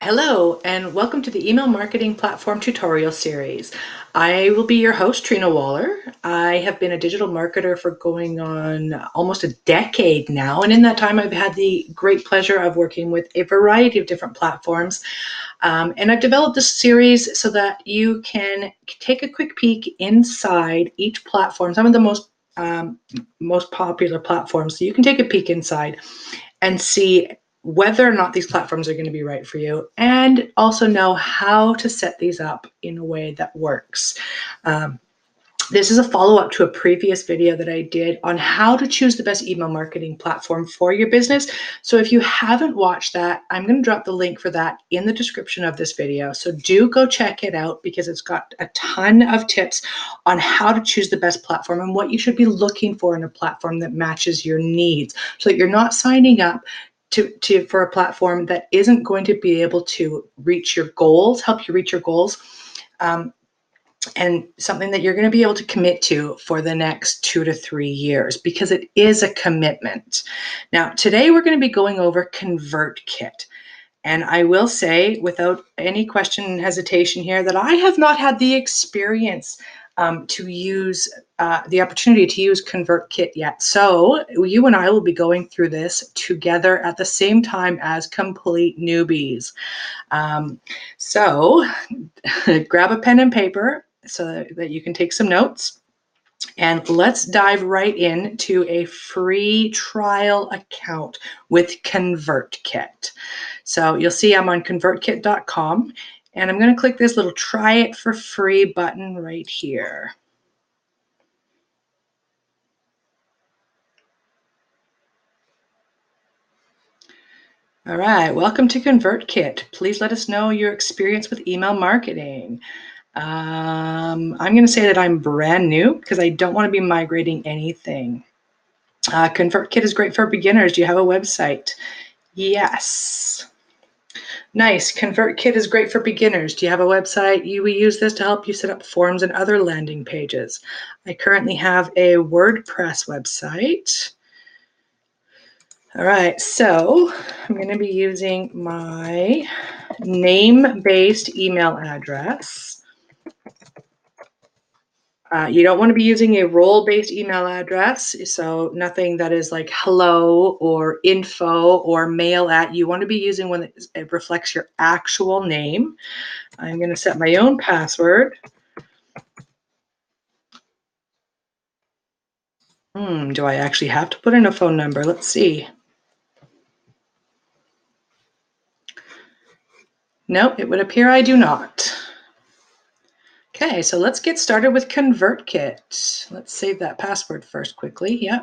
Hello, and welcome to the Email Marketing Platform Tutorial Series. I will be your host, Trina Waller. I have been a digital marketer for going on almost a decade now, and in that time I've had the great pleasure of working with a variety of different platforms. And I've developed this series so that you can take a quick peek inside each platform, some of the most popular platforms, so you can take a peek inside and see whether or not these platforms are going to be right for you, and also know how to set these up in a way that works. This is a follow-up to a previous video that I did on how to choose the best email marketing platform for your business. So if you haven't watched that, I'm going to drop the link for that in the description of this video. So do go check it out because it's got a ton of tips on how to choose the best platform and what you should be looking for in a platform that matches your needs, so that you're not signing up for a platform that isn't going to be able to reach your goals, help you reach your goals, and something that you're going to be able to commit to for the next 2 to 3 years, because it is a commitment. Now, today we're going to be going over ConvertKit. And I will say, without any question and hesitation here, that I have not had the experience to use the opportunity to use ConvertKit yet. So you and I will be going through this together at the same time as complete newbies. So grab a pen and paper so that you can take some notes. And let's dive right into a free trial account with ConvertKit. So you'll see I'm on ConvertKit.com, and I'm going to click this little try it for free button right here. All right, welcome to ConvertKit. Please let us know your experience with email marketing. I'm going to say that I'm brand new because I don't want to be migrating anything. ConvertKit is great for beginners. Do you have a website? Yes. Nice. ConvertKit is great for beginners. Do you have a website? We use this to help you set up forms and other landing pages. I currently have a WordPress website. All right, so I'm going to be using my name-based email address. You don't want to be using a role-based email address, so nothing that is like hello or info or mail at. You want to be using one that reflects your actual name. I'm going to set my own password. Do I actually have to put in a phone number? Let's see. Nope, it would appear I do not. Okay, so let's get started with ConvertKit. Let's save that password first quickly. Yeah,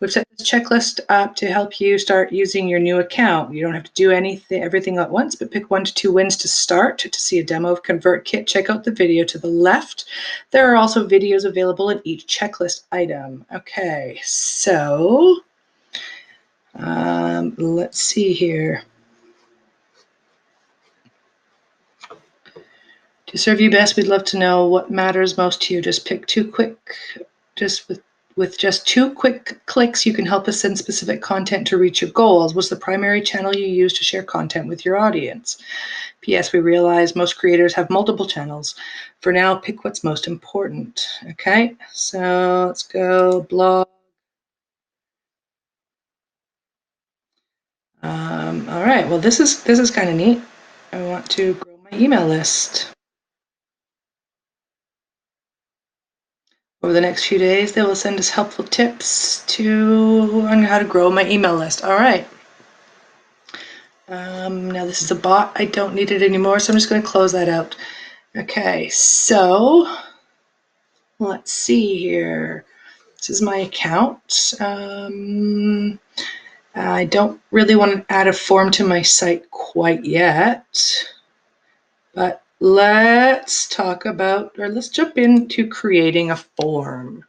we've set this checklist up to help you start using your new account. You don't have to do everything at once, but pick 1 to 2 wins to start. To see a demo of ConvertKit, check out the video to the left. There are also videos available in each checklist item. Okay, so let's see here. To serve you best, we'd love to know what matters most to you. Just pick with just 2 quick clicks, you can help us send specific content to reach your goals. What's the primary channel you use to share content with your audience? P.S. We realize most creators have multiple channels. For now, pick what's most important. Okay, so let's go blog. All right, well, this is kind of neat. I want to grow my email list. Over the next few days, they will send us helpful tips on how to grow my email list. All right. Now this is a bot. I don't need it anymore, so I'm just going to close that out. Okay, so let's see here. This is my account. I don't really want to add a form to my site quite yet, but let's jump into creating a form.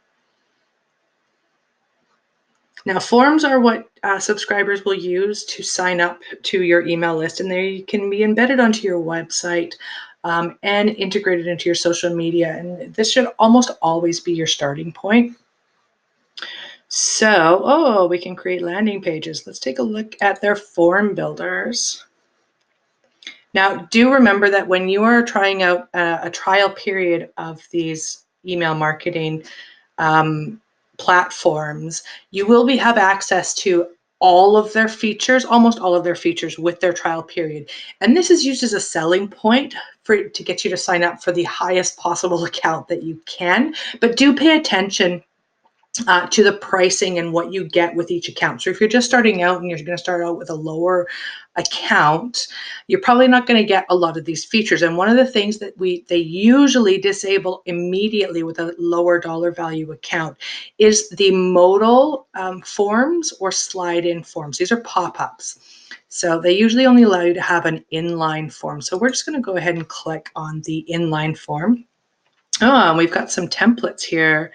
Now, forms are what subscribers will use to sign up to your email list, and they can be embedded onto your website and integrated into your social media. And this should almost always be your starting point. So, we can create landing pages. Let's take a look at their form builders. Now, do remember that when you are trying out a trial period of these email marketing platforms, you will have access to all of their features, almost all of their features with their trial period. And this is used as a selling point to get you to sign up for the highest possible account that you can. But do pay attention to the pricing and what you get with each account. So if you're just starting out and you're going to start out with a lower account, you're probably not going to get a lot of these features. And one of the things that they usually disable immediately with a lower dollar value account is the modal forms or slide-in forms. These are pop-ups. So they usually only allow you to have an inline form. So we're just going to go ahead and click on the inline form. Oh, and we've got some templates here.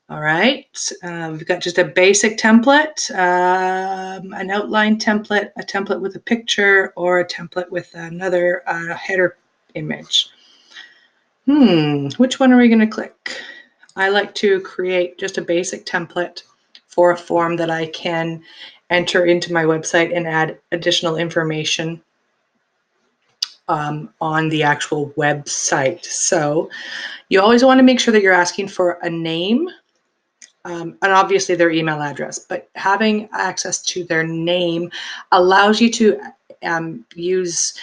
All right, we've got just a basic template, an outline template, a template with a picture, or a template with another header image. Which one are we going to click? I like to create just a basic template for a form that I can enter into my website and add additional information on the actual website. So you always want to make sure that you're asking for a name, and obviously their email address, but having access to their name allows you to use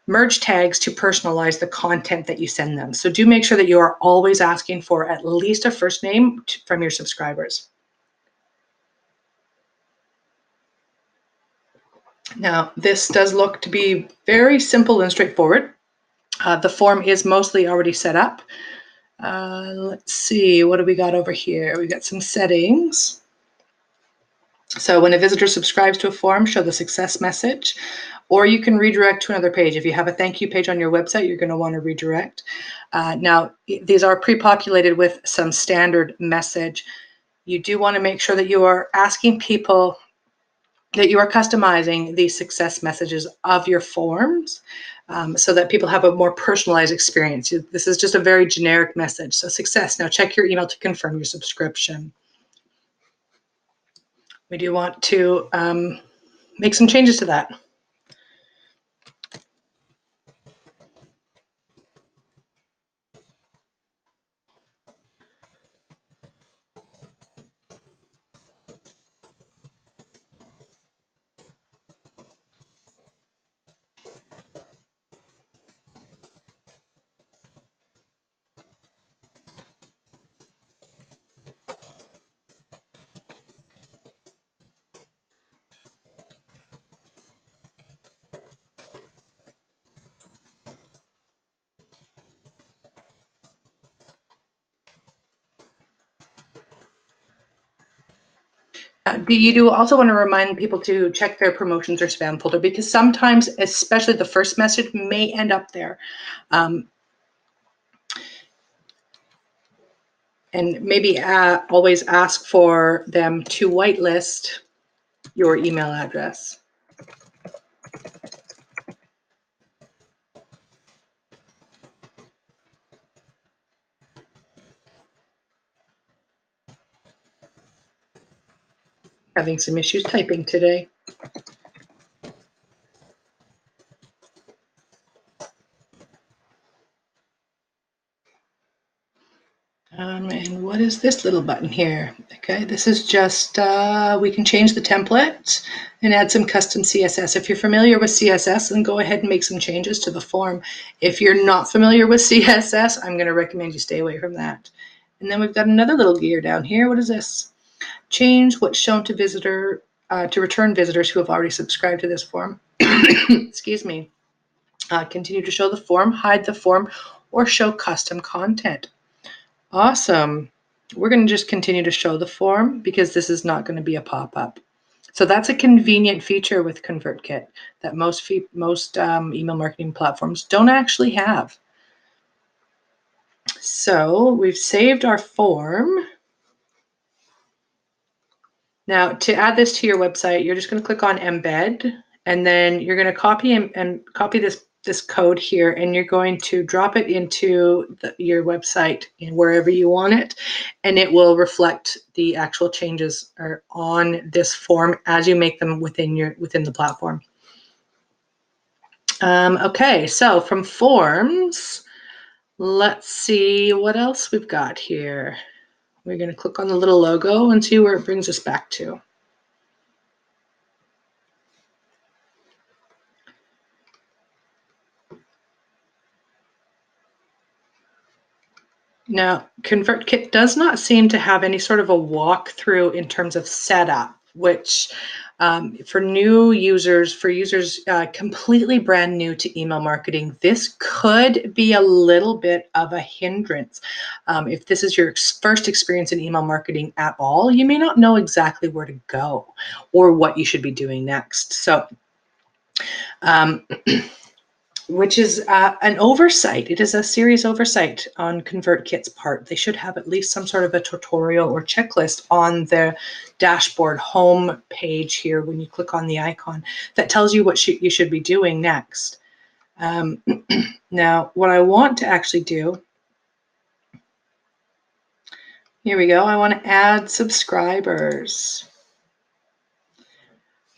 merge tags to personalize the content that you send them. So do make sure that you are always asking for at least a first name from your subscribers. Now, this does look to be very simple and straightforward. The form is mostly already set up. Let's see, what do we got over here? We got some settings. So when a visitor subscribes to a form, show the success message, or you can redirect to another page. If you have a thank you page on your website, you're going to want to redirect. Now, these are pre-populated with some standard message. You do want to make sure that you are asking people that you are customizing the success messages of your forms so that people have a more personalized experience. This is just a very generic message. So success. Now check your email to confirm your subscription. We do want to make some changes to that. You do also want to remind people to check their promotions or spam folder, because sometimes, especially the first message, may end up there. And maybe always ask for them to whitelist your email address. Having some issues typing today. And what is this little button here? Okay, this is just, we can change the template and add some custom CSS. If you're familiar with CSS, then go ahead and make some changes to the form. If you're not familiar with CSS, I'm going to recommend you stay away from that. And then we've got another little gear down here. What is this? Change what's shown to visitor, to return visitors who have already subscribed to this form. Excuse me. Continue to show the form, hide the form, or show custom content. Awesome. We're going to just continue to show the form because this is not going to be a pop-up. So that's a convenient feature with ConvertKit that most email marketing platforms don't actually have. So we've saved our form. Now, to add this to your website, you're just going to click on Embed, and then you're going to copy and copy this code here, and you're going to drop it into your website and wherever you want it, and it will reflect the actual changes on this form as you make them within the platform. Okay, so from forms, let's see what else we've got here. We're going to click on the little logo and see where it brings us back to. Now, ConvertKit does not seem to have any sort of a walkthrough in terms of setup, which for new users, for users completely brand new to email marketing, this could be a little bit of a hindrance. If this is your first experience in email marketing at all, you may not know exactly where to go or what you should be doing next. So, which is an oversight. It is a serious oversight on ConvertKit's part. They should have at least some sort of a tutorial or checklist on the dashboard home page here when you click on the icon that tells you what you should be doing next. Now, what I want to actually do, here we go, I want to add subscribers.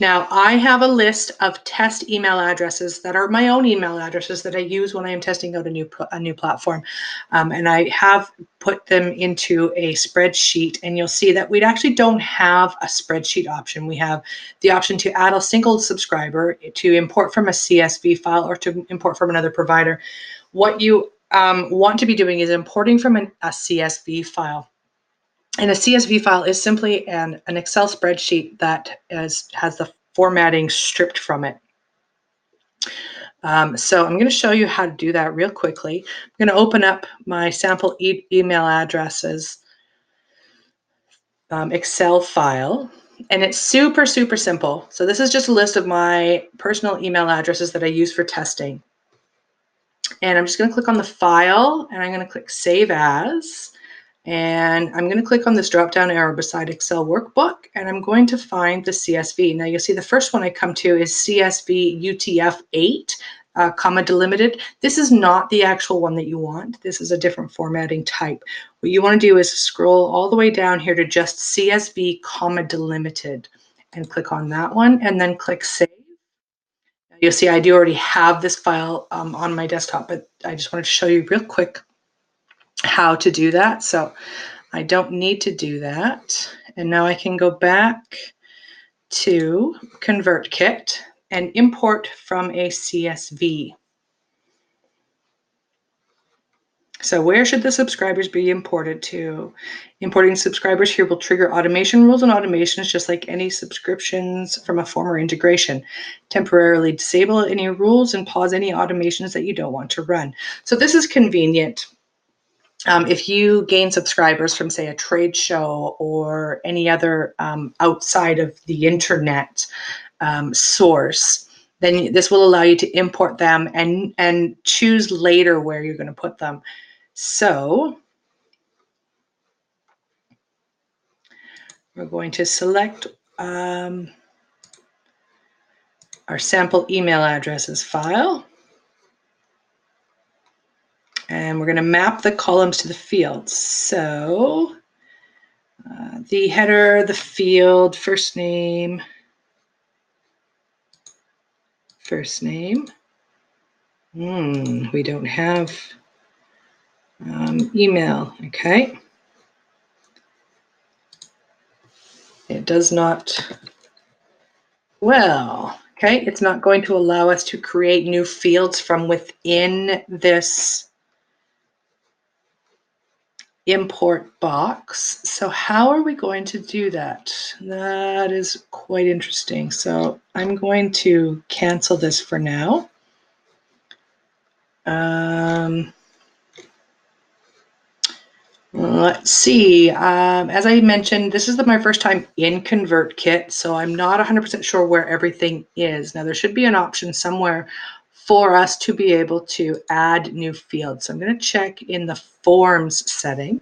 Now, I have a list of test email addresses that are my own email addresses that I use when I am testing out a new platform. And I have put them into a spreadsheet, and you'll see that we actually don't have a spreadsheet option. We have the option to add a single subscriber, to import from a CSV file, or to import from another provider. What you want to be doing is importing from a CSV file. And a CSV file is simply an Excel spreadsheet that has the formatting stripped from it. So I'm going to show you how to do that real quickly. I'm going to open up my sample email addresses Excel file, and it's super, super simple. So this is just a list of my personal email addresses that I use for testing. And I'm just going to click on the file, and I'm going to click Save As. And I'm going to click on this drop-down arrow beside Excel Workbook, and I'm going to find the CSV. Now you'll see the first one I come to is CSV UTF-8, comma delimited. This is not the actual one that you want. This is a different formatting type. What you want to do is scroll all the way down here to just CSV, comma delimited, and click on that one, and then click Save. Now you'll see I do already have this file on my desktop, but I just wanted to show you real quick how to do that. So I don't need to do that. And now I can go back to ConvertKit and import from a CSV. So where should the subscribers be imported to? Importing subscribers here will trigger automation rules and automations, just like any subscriptions from a former integration. Temporarily disable any rules and pause any automations that you don't want to run. So this is convenient. If you gain subscribers from, say, a trade show or any other outside of the internet source, then this will allow you to import them and choose later where you're going to put them. So we're going to select our sample email addresses file. And we're going to map the columns to the fields. So the header, the field, first name. We don't have email. Okay. It does not. Well, okay. It's not going to allow us to create new fields from within this import box. So how are we going to do that? That is quite interesting. So I'm going to cancel this for now. Let's see. As I mentioned, this is my first time in ConvertKit, so I'm not 100% sure where everything is. Now, there should be an option somewhere for us to be able to add new fields. So I'm going to check in the Forms setting.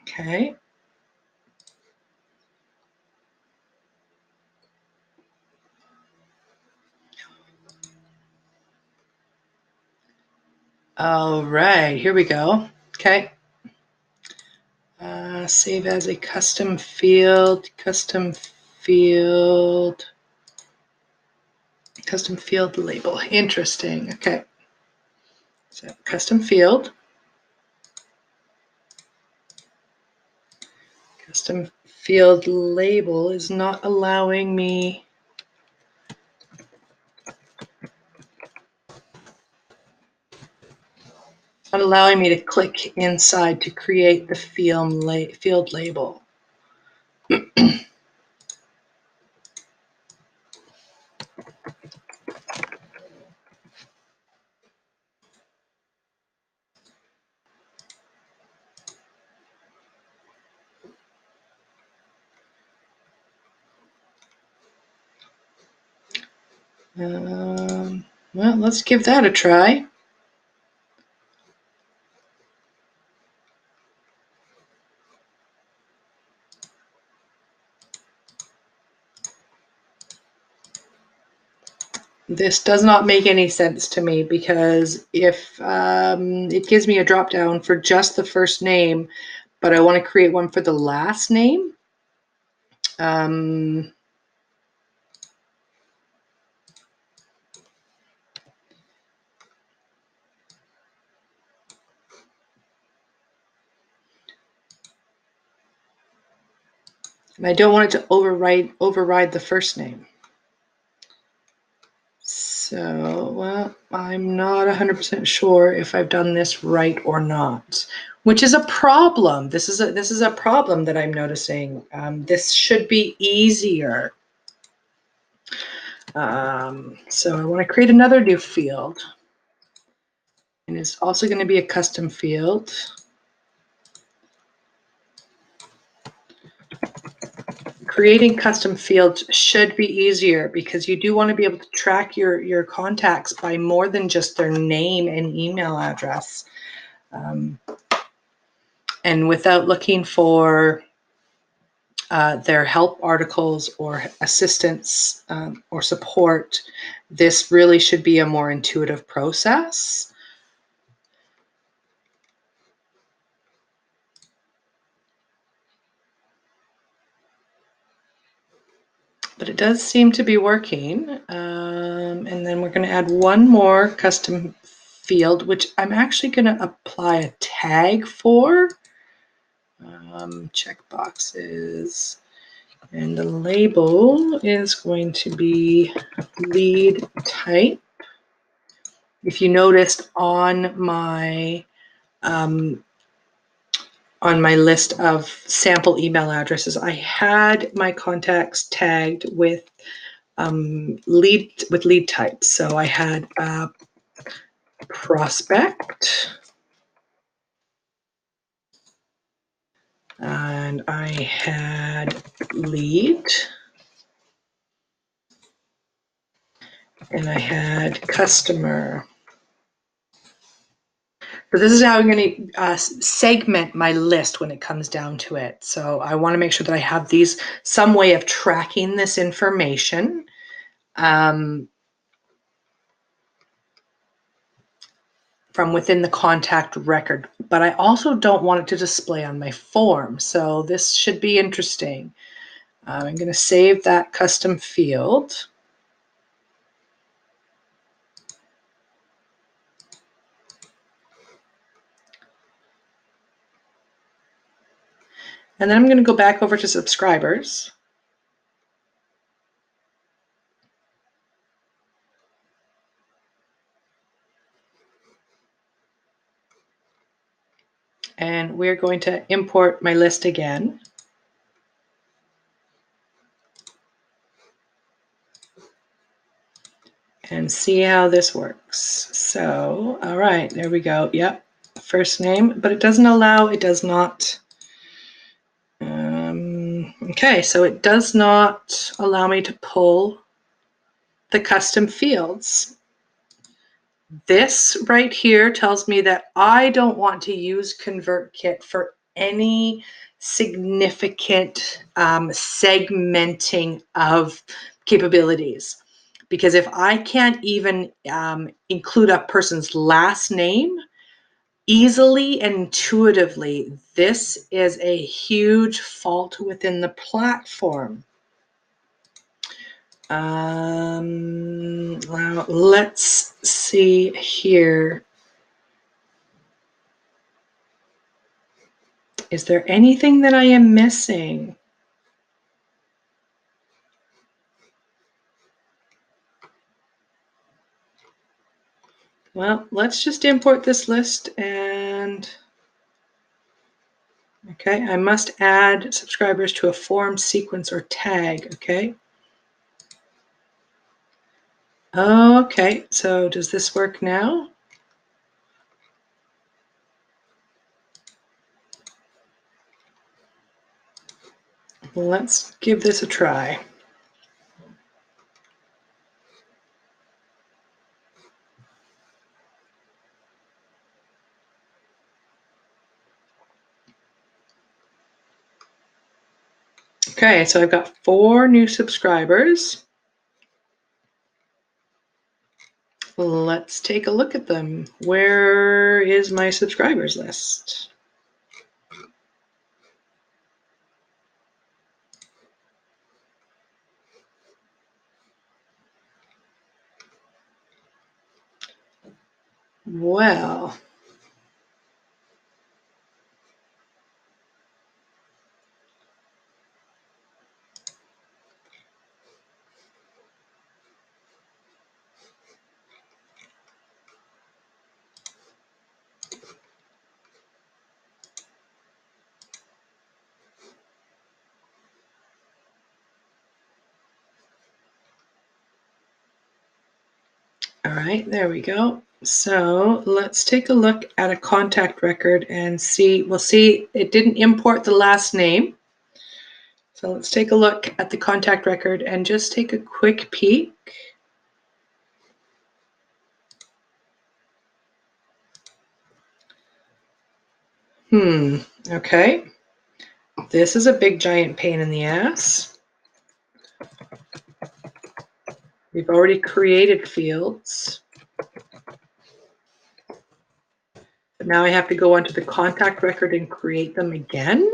Okay. All right, here we go. Okay. Save as a custom field, custom field label. Interesting. Okay. So custom field. Custom field label is not allowing me. Not allowing me to click inside to create the field label. Well, let's give that a try. This does not make any sense to me, because if it gives me a drop down for just the first name, but I want to create one for the last name. And I don't want it to override the first name. So, well, I'm not 100% sure if I've done this right or not, which is a problem. This is a problem that I'm noticing. This should be easier. So I want to create another new field, and it's also going to be a custom field. Creating custom fields should be easier, because you do want to be able to track your contacts by more than just their name and email address. And without looking for their help articles or assistance or support, this really should be a more intuitive process. But it does seem to be working. And then we're going to add one more custom field, which I'm actually going to apply a tag for. Check boxes. And the label is going to be lead type. If you noticed on my list of sample email addresses, I had my contacts tagged with lead type. So I had prospect, and I had lead, and I had customer. So this is how I'm going to segment my list when it comes down to it. So I want to make sure that I have some way of tracking this information. From within the contact record, but I also don't want it to display on my form. So this should be interesting. I'm going to save that custom field. And then I'm going to go back over to subscribers. And we're going to import my list again. And see how this works. So, all right, there we go. Yep, first name, but it doesn't allow, it does not. Okay, so it does not allow me to pull the custom fields. This right here tells me that I don't want to use ConvertKit for any significant segmenting of capabilities. Because if I can't even include a person's last name, easily and intuitively, this is a huge fault within the platform. Well, let's see here. Is there anything that I am missing? Well, let's just import this list and okay, I must add subscribers to a form, sequence, or tag, okay? Okay, so does this work now? Let's give this a try. Okay, so I've got 4 new subscribers. Let's take a look at them. Where is my subscribers list? Well, all right, there we go. So let's take a look at a contact record and see. We'll see it didn't import the last name. So let's take a look at the contact record and just take a quick peek. Okay. This is a big giant pain in the ass. We've already created fields. But now I have to go onto the contact record and create them again.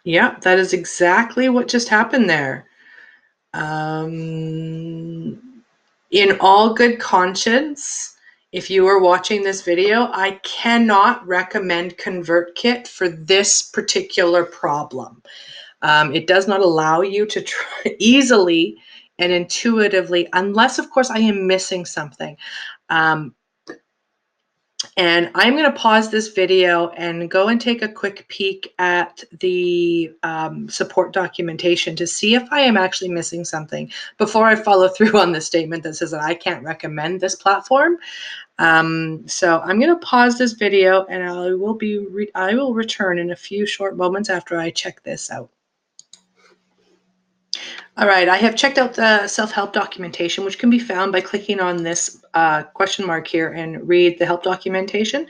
Yeah, that is exactly what just happened there. In all good conscience, if you are watching this video, I cannot recommend ConvertKit for this particular problem. It does not allow you to easily and intuitively, unless, of course, I am missing something. And I'm going to pause this video and go and take a quick peek at the support documentation to see if I am actually missing something before I follow through on the statement that says that I can't recommend this platform. So I'm going to pause this video and I will return in a few short moments after I check this out. All right, I have checked out the self-help documentation, which can be found by clicking on this question mark here and read the help documentation.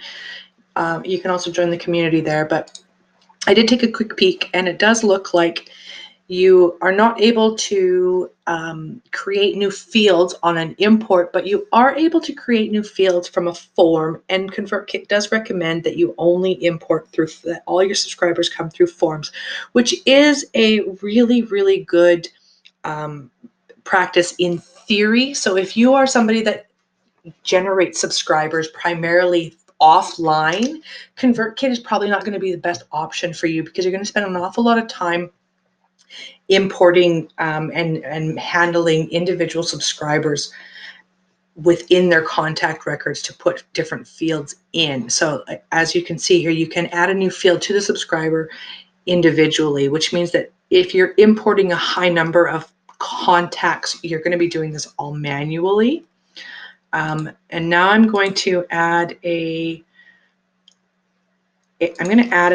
You can also join the community there, but I did take a quick peek and it does look like you are not able to create new fields on an import, but you are able to create new fields from a form, and ConvertKit does recommend that you only import through, that all your subscribers come through forms, which is a really, really good practice in theory. So if you are somebody that generates subscribers primarily offline, ConvertKit is probably not going to be the best option for you because you're going to spend an awful lot of time importing and handling individual subscribers within their contact records to put different fields in. So as you can see here, you can add a new field to the subscriber individually, which means that if you're importing a high number of contacts, you're going to be doing this all manually. And now I'm going to add a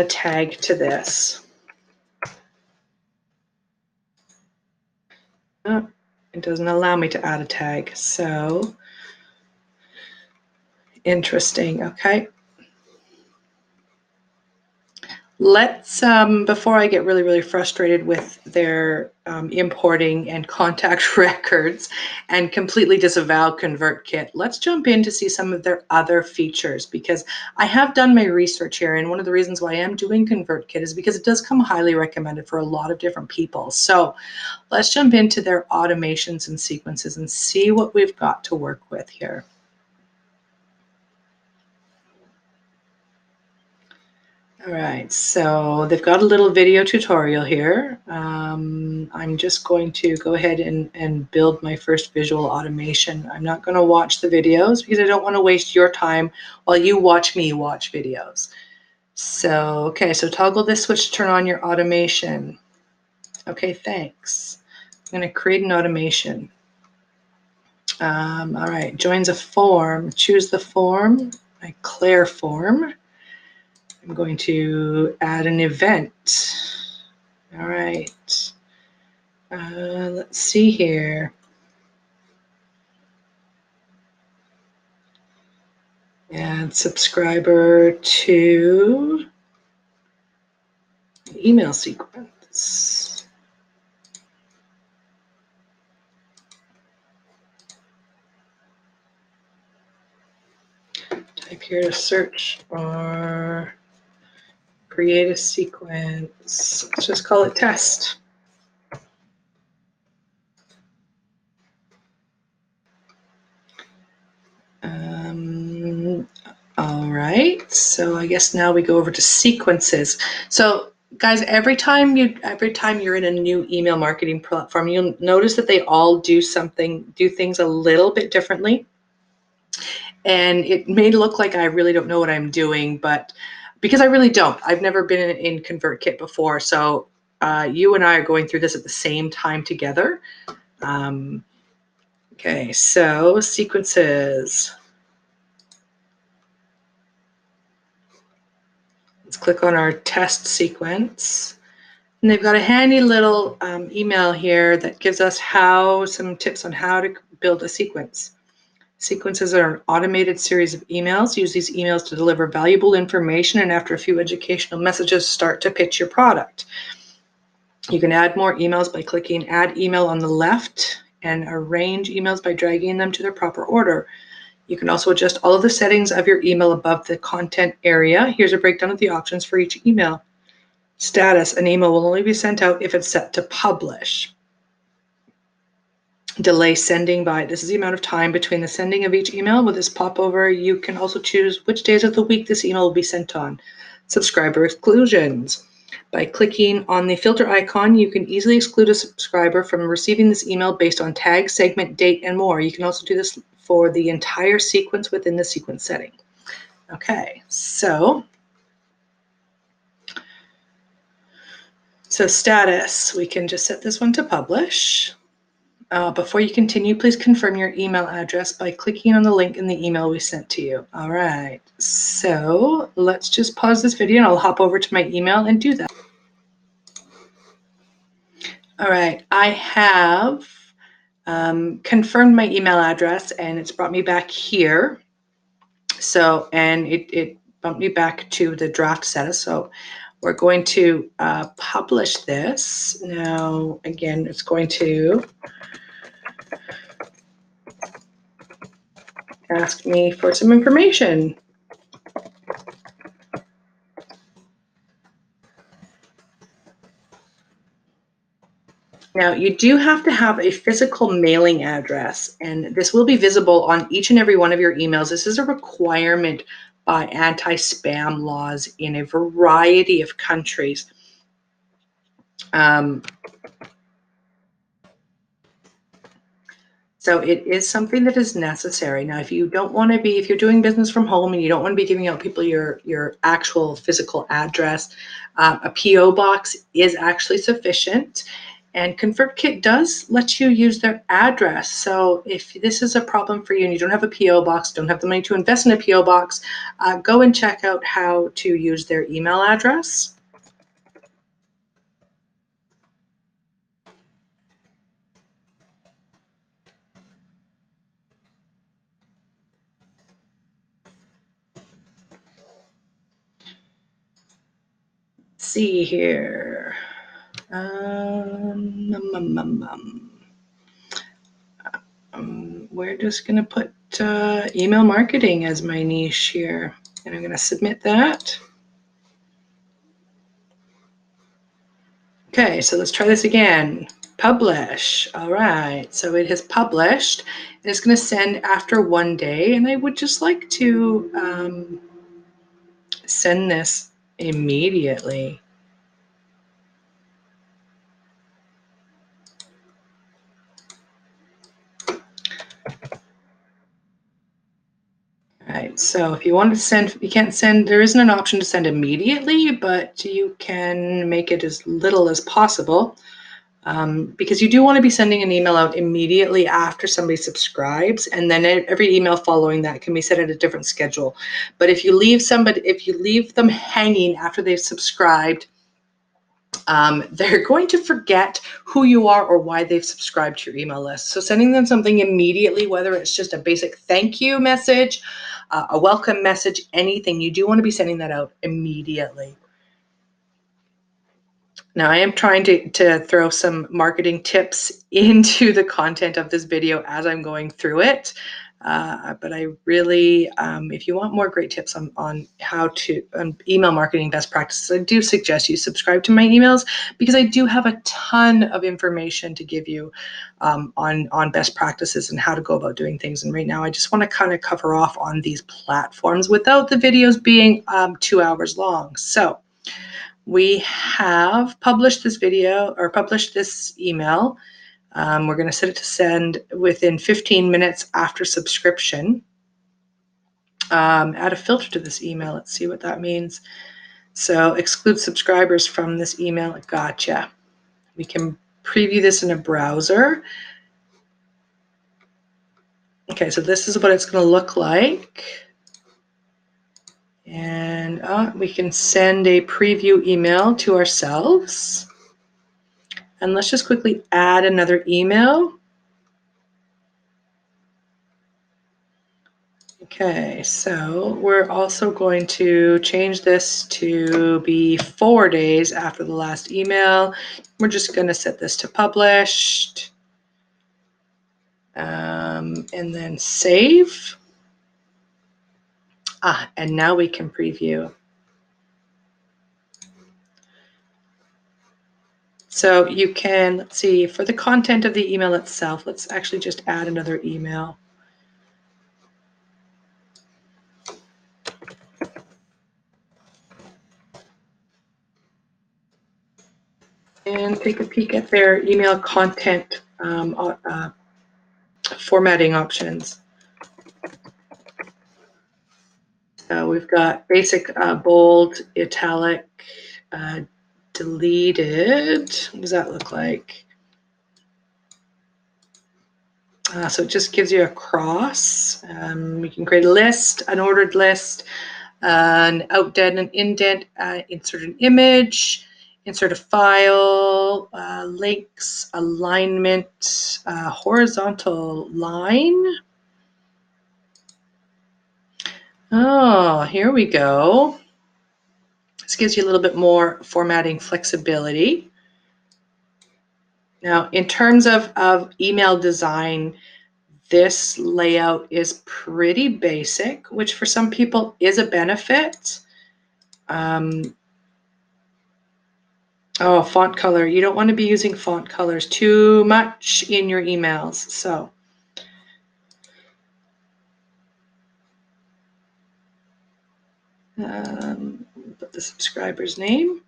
tag to this. Oh, it doesn't allow me to add a tag. So interesting. Okay. Let's, before I get really, really frustrated with their importing and contact records and completely disavow ConvertKit, let's jump in to see some of their other features, because I have done my research here, and one of the reasons why I am doing ConvertKit is because it does come highly recommended for a lot of different people. So let's jump into their automations and sequences and see what we've got to work with here. All right, so they've got a little video tutorial here. I'm just going to go ahead and build my first visual automation. I'm not going to watch the videos because I don't want to waste your time while you watch me watch videos. So, okay, so toggle this switch to turn on your automation. Okay, thanks. I'm going to create an automation. All right, joins a form. Choose the form, my Claire form. I'm going to add an event. All right. Let's see here. Add subscriber to email sequence. Type here to search or create a sequence. Let's just call it test. All right, so I guess now we go over to sequences. So guys, every time you're in a new email marketing platform, you'll notice that they all do things a little bit differently. And it may look like I really don't know what I'm doing, but because I really don't. I've never been in ConvertKit before, so you and I are going through this at the same time together. Okay, so sequences. Let's click on our test sequence. And they've got a handy little email here that gives us some tips on how to build a sequence. Sequences are an automated series of emails. Use these emails to deliver valuable information, and after a few educational messages, start to pitch your product. You can add more emails by clicking Add Email on the left and arrange emails by dragging them to their proper order. You can also adjust all of the settings of your email above the content area. Here's a breakdown of the options for each email. Status: an email will only be sent out if it's set to publish. Delay sending by: this is the amount of time between the sending of each email. With this popover, you can also choose which days of the week this email will be sent on. Subscriber exclusions: by clicking on the filter icon, you can easily exclude a subscriber from receiving this email based on tag, segment, date, and more. You can also do this for the entire sequence within the sequence setting. Okay, so status, we can just set this one to publish. Before you continue, please confirm your email address by clicking on the link in the email we sent to you. All right, so let's just pause this video and I'll hop over to my email and do that. All right, I have confirmed my email address and it's brought me back here. So, and it bumped me back to the draft status. So we're going to publish this. Now, again, it's going to ask me for some information. Now, you do have to have a physical mailing address, and this will be visible on each and every one of your emails. This is a requirement by anti-spam laws in a variety of countries. So it is something that is necessary. Now, if you don't want to be, if you're doing business from home and you don't want to be giving out people your actual physical address, a PO box is actually sufficient. And ConvertKit does let you use their address. So if this is a problem for you and you don't have a PO box, don't have the money to invest in a PO box, go and check out how to use their email address. see here. We're just going to put email marketing as my niche here, and I'm going to submit that. Okay, so let's try this again. Publish. All right, so it has published. It's going to send after 1 day, and I would just like to send this immediately. All right, so if you want to send, you can't send, there isn't an option to send immediately, but you can make it as little as possible. Because you do want to be sending an email out immediately after somebody subscribes, and then every email following that can be set at a different schedule. But if you leave them hanging after they've subscribed, they're going to forget who you are or why they've subscribed to your email list. So sending them something immediately, whether it's just a basic thank you message, a welcome message, anything, you do want to be sending that out immediately. Now, I am trying to throw some marketing tips into the content of this video as I'm going through it. But I really, if you want more great tips on how to email marketing best practices, I do suggest you subscribe to my emails, because I do have a ton of information to give you on best practices and how to go about doing things. And right now, I just want to kind of cover off on these platforms without the videos being 2 hours long. So we have published this video, or published this email. We're going to set it to send within 15 minutes after subscription. Add a filter to this email. Let's see what that means. So exclude subscribers from this email. Gotcha. We can preview this in a browser. Okay, so this is what it's going to look like. And we can send a preview email to ourselves. And let's just quickly add another email. Okay, so we're also going to change this to be 4 days after the last email. We're just going to set this to published. And then save. And now we can preview. So you can, let's see, for the content of the email itself, let's actually just add another email. And take a peek at their email content formatting options. We've got basic, bold, italic, deleted. What does that look like? So it just gives you a cross. You can create a list, an ordered list, an outdent, an indent, insert an image, insert a file, links, alignment, horizontal line. Oh, here we go. This gives you a little bit more formatting flexibility. Now, in terms of email design, this layout is pretty basic, which for some people is a benefit. Oh, font color. You don't want to be using font colors too much in your emails. So put the subscriber's name.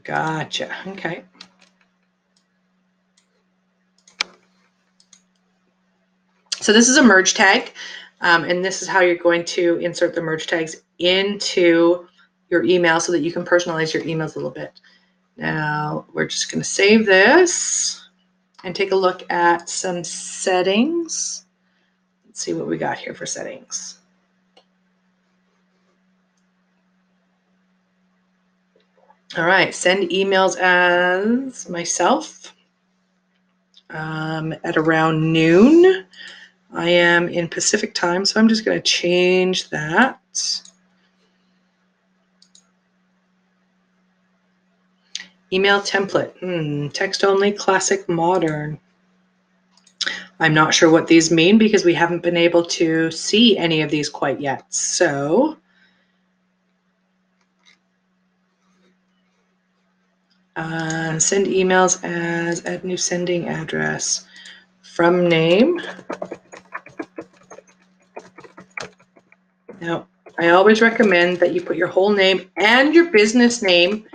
Gotcha. Okay. So this is a merge tag, and this is how you're going to insert the merge tags into your email so that you can personalize your emails a little bit. Now we're just going to save this and take a look at some settings. Let's see what we got here for settings. All right, send emails as myself at around noon. I am in Pacific time, so I'm just going to change that. Email template, text only, classic, modern. I'm not sure what these mean because we haven't been able to see any of these quite yet. So send emails as add new sending address. From name. Now, I always recommend that you put your whole name and your business name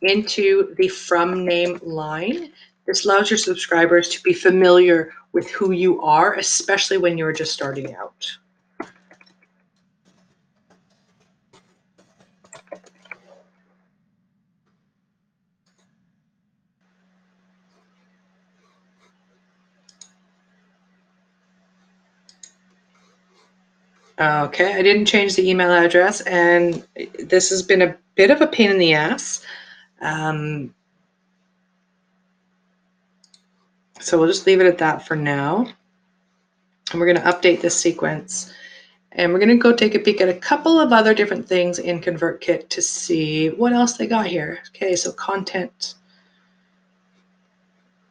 into the from name line. This allows your subscribers to be familiar with who you are, especially when you're just starting out. Okay, I didn't change the email address, and this has been a bit of a pain in the ass. So we'll just leave it at that for now. And we're going to update this sequence. And we're going to go take a peek at a couple of other different things in ConvertKit to see what else they got here. Okay, so content.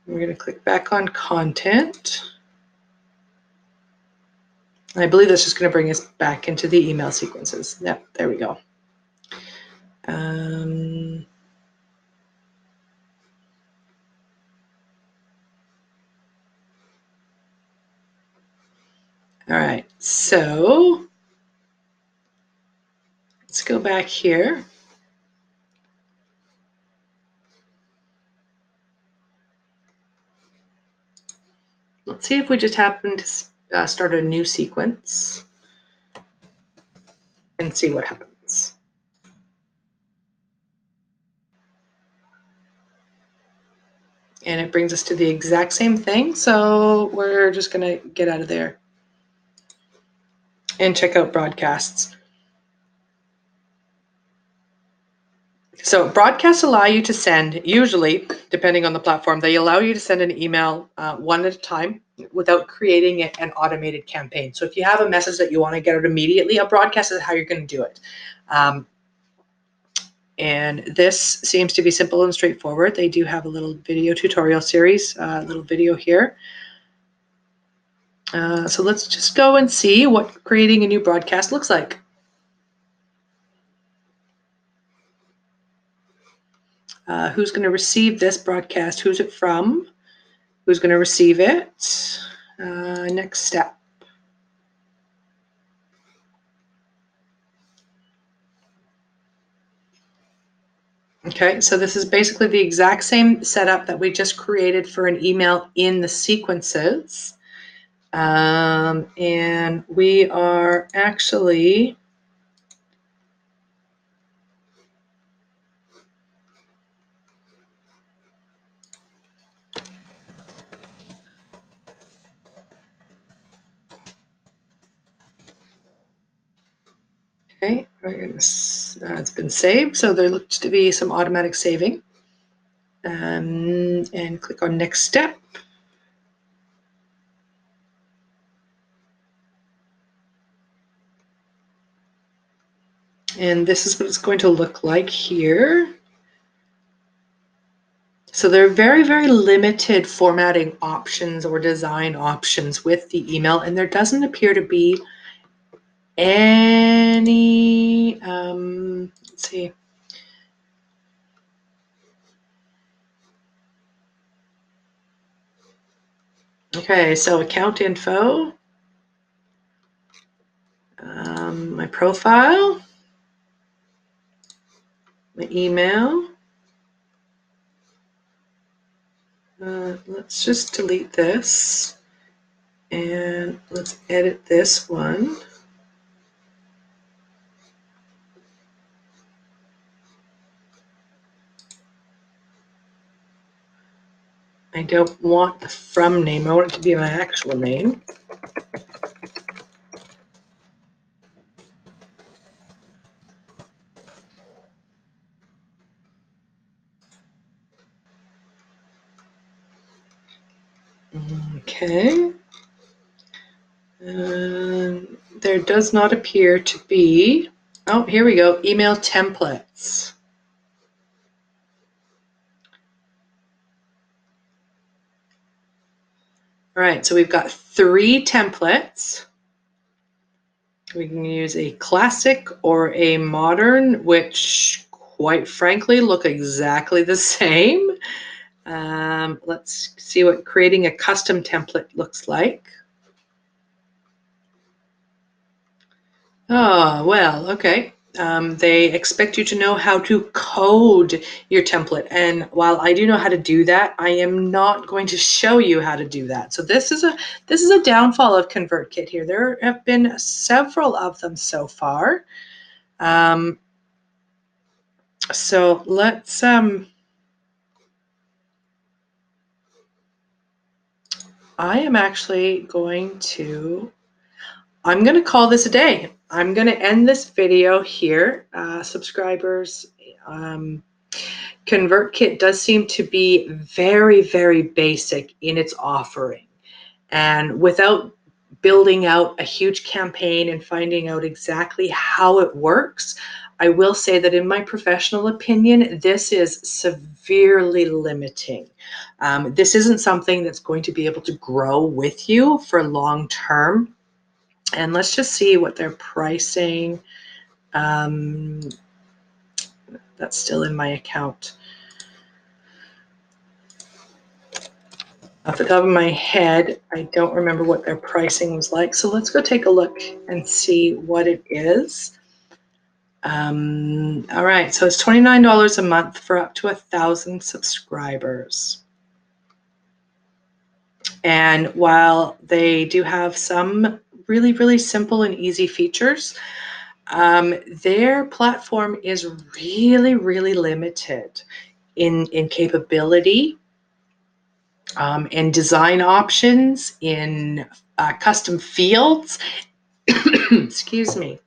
We're going to click back on content. And I believe that's just going to bring us back into the email sequences. Yep, there we go. All right, so let's go back here. Let's see if we just happen to start a new sequence and see what happens. And it brings us to the exact same thing. So we're just going to get out of there and check out broadcasts. So broadcasts allow you to send, usually, depending on the platform, they allow you to send an email one at a time without creating an automated campaign. So if you have a message that you want to get out immediately, a broadcast is how you're going to do it. And this seems to be simple and straightforward. They do have a little video tutorial series, a little video here. So let's just go and see what creating a new broadcast looks like. Who's going to receive this broadcast? Who's it from? Who's going to receive it? Next step. Okay, so this is basically the exact same setup that we just created for an email in the sequences. And we are actually okay, it's been saved, so there looks to be some automatic saving. And click on next step. And this is what it's going to look like here. So there are very, very limited formatting options or design options with the email, and there doesn't appear to be any, let's see. Okay, so account info, my profile, my email. Let's just delete this and let's edit this one. I don't want the from name, I want it to be my actual name. Okay. There does not appear to be, oh, here we go, email templates. All right, so we've got 3 templates. We can use a classic or a modern, which quite frankly look exactly the same. Let's see what creating a custom template looks like. Oh, well, okay. They expect you to know how to code your template. And while I do know how to do that, I am not going to show you how to do that. So this is a downfall of ConvertKit here. There have been several of them so far. So let's I'm going to call this a day. I'm going to end this video here. Subscribers, ConvertKit does seem to be very, very basic in its offering. And without building out a huge campaign and finding out exactly how it works, I will say that in my professional opinion, this is severely limiting. This isn't something that's going to be able to grow with you for long term. And let's just see what they're pricing. That's still in my account. Off the top of my head, I don't remember what their pricing was like. So let's go take a look and see what it is. All right, so it's $29 a month for up to 1,000 subscribers. And while they do have some really, really simple and easy features, their platform is really, really limited in capability, in design options, in custom fields. Excuse me.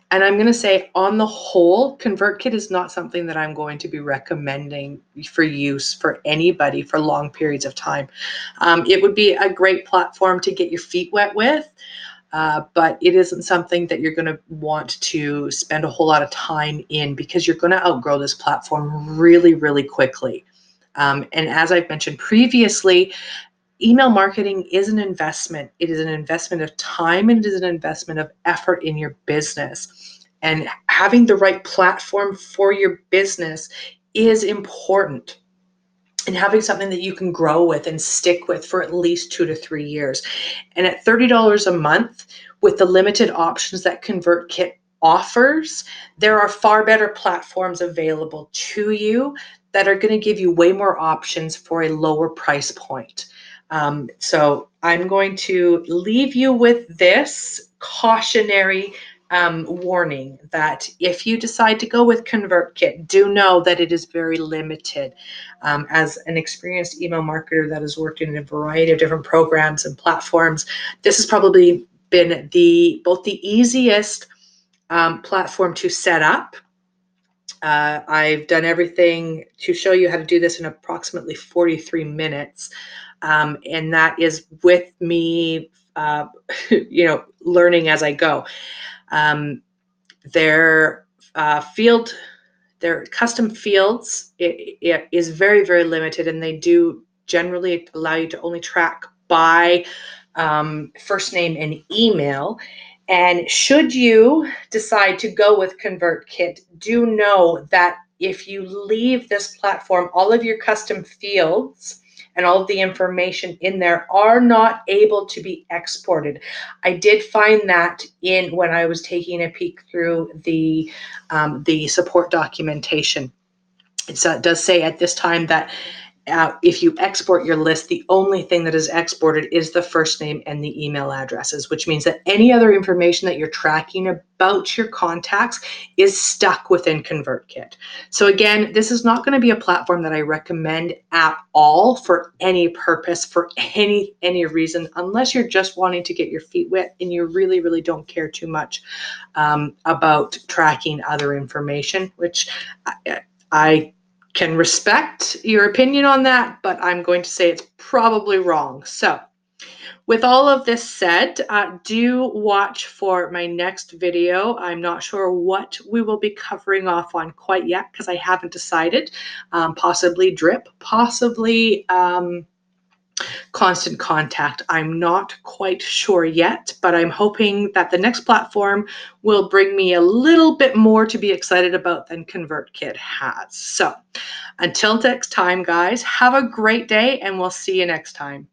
And I'm going to say, on the whole, ConvertKit is not something that I'm going to be recommending for use for anybody for long periods of time. It would be a great platform to get your feet wet with, but it isn't something that you're going to want to spend a whole lot of time in, because you're going to outgrow this platform really, really quickly. And as I've mentioned previously, email marketing is an investment. It is an investment of time, and it is an investment of effort in your business. And having the right platform for your business is important. And having something that you can grow with and stick with for at least 2 to 3 years. And at $30 a month, with the limited options that ConvertKit offers, there are far better platforms available to you that are going to give you way more options for a lower price point. So I'm going to leave you with this cautionary warning that if you decide to go with ConvertKit, do know that it is very limited. As an experienced email marketer that has worked in a variety of different programs and platforms, this has probably been both the easiest platform to set up. I've done everything to show you how to do this in approximately 43 minutes. And that is with me, learning as I go. Their custom fields, it is very, very limited, and they do generally allow you to only track by first name and email. And should you decide to go with ConvertKit, do know that if you leave this platform, all of your custom fields and all of the information in there are not able to be exported. I did find that when I was taking a peek through the support documentation. It does say at this time that if you export your list, the only thing that is exported is the first name and the email addresses, which means that any other information that you're tracking about your contacts is stuck within ConvertKit. So again, this is not going to be a platform that I recommend at all for any purpose, for any reason, unless you're just wanting to get your feet wet and you really, really don't care too much about tracking other information, which I can respect your opinion on that, but I'm going to say it's probably wrong. So with all of this said, do watch for my next video. I'm not sure what we will be covering off on quite yet, because I haven't decided. Possibly drip, possibly Constant Contact. I'm not quite sure yet, but I'm hoping that the next platform will bring me a little bit more to be excited about than ConvertKit has. So until next time, guys, have a great day and we'll see you next time.